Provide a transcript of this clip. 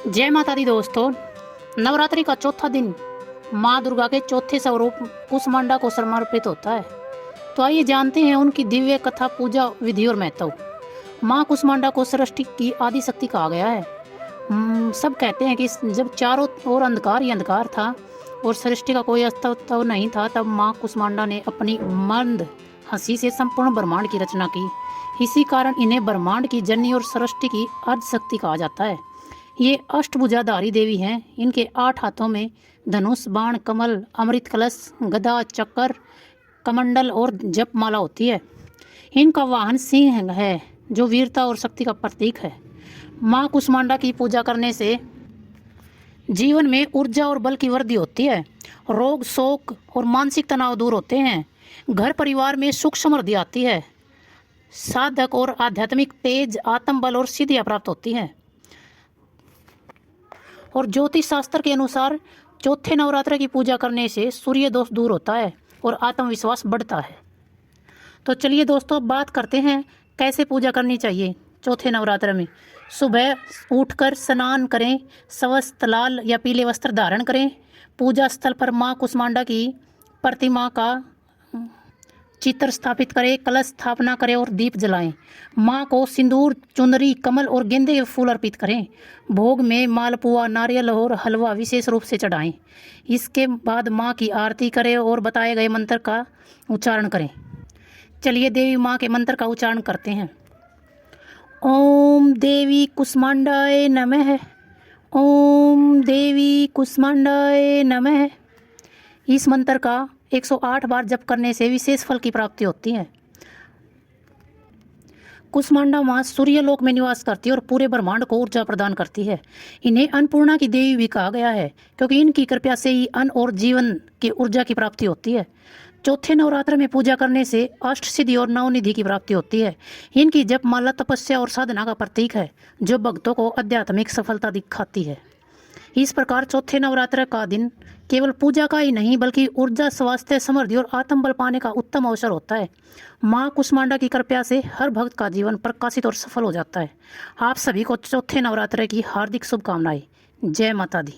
जय माता दी दोस्तों। नवरात्रि का चौथा दिन माँ दुर्गा के चौथे स्वरूप कुसमांडा को समर्पित होता है। तो आइए जानते हैं उनकी दिव्य कथा, पूजा विधि और महत्व। माँ कुसमांडा को सृष्टि की आदि शक्ति कहा गया है। सब कहते हैं कि जब चारों ओर अंधकार ही अंधकार था और सृष्टि का कोई अस्तित्व नहीं था, तब माँ कुसमांडा ने अपनी मंद हंसी से संपूर्ण ब्रह्मांड की रचना की। इसी कारण इन्हें ब्रह्मांड की जननी और सृष्टि की आदि शक्ति कहा जाता है। ये अष्टभुजाधारी देवी हैं। इनके 8 हाथों में धनुष, बाण, कमल, अमृत कलश, गदा, चक्र, कमंडल और जपमाला होती है। इनका वाहन सिंह है जो वीरता और शक्ति का प्रतीक है। माँ कुसमांडा की पूजा करने से जीवन में ऊर्जा और बल की वृद्धि होती है। रोग, शोक और मानसिक तनाव दूर होते हैं। घर परिवार में सुख समृद्धि आती है। साधक और आध्यात्मिक तेज, आत्मबल और सिद्धियाँ प्राप्त होती हैं। और ज्योतिष शास्त्र के अनुसार चौथे नवरात्र की पूजा करने से सूर्य दोष दूर होता है और आत्मविश्वास बढ़ता है। तो चलिए दोस्तों, अब बात करते हैं कैसे पूजा करनी चाहिए चौथे नवरात्र में। सुबह उठकर स्नान करें, स्वस्थ लाल या पीले वस्त्र धारण करें। पूजा स्थल पर माँ कुसमांडा की प्रतिमा का चित्र स्थापित करें, कलश स्थापना करें और दीप जलाएं। माँ को सिंदूर, चुनरी, कमल और गेंदे के फूल अर्पित करें। भोग में मालपुआ, नारियल और हलवा विशेष रूप से चढ़ाएं। इसके बाद माँ की आरती करें और बताए गए मंत्र का उच्चारण करें। चलिए देवी माँ के मंत्र का उच्चारण करते हैं। ओम देवी कुसमांडाय नमः। ओम देवी कुसमांडाय नमः। इस मंत्र का 108 बार जप करने से विशेष फल की प्राप्ति होती है। कुसमांडा माँ सूर्यलोक में निवास करती है और पूरे ब्रह्मांड को ऊर्जा प्रदान करती है। इन्हें अन्नपूर्णा की देवी भी कहा गया है, क्योंकि इनकी कृपा से ही अन्न और जीवन की ऊर्जा की प्राप्ति होती है। चौथे नवरात्र में पूजा करने से अष्ट सिद्धि और नवनिधि की प्राप्ति होती है। इनकी जपमाला तपस्या और साधना का प्रतीक है, जो भक्तों को आध्यात्मिक सफलता दिखाती है। इस प्रकार चौथे नवरात्र का दिन केवल पूजा का ही नहीं, बल्कि ऊर्जा, स्वास्थ्य, समृद्धि और आत्मबल पाने का उत्तम अवसर होता है। माँ कुसमांडा की कृपा से हर भक्त का जीवन प्रकाशित और सफल हो जाता है। आप सभी को चौथे नवरात्र की हार्दिक शुभकामनाएं। जय माता दी।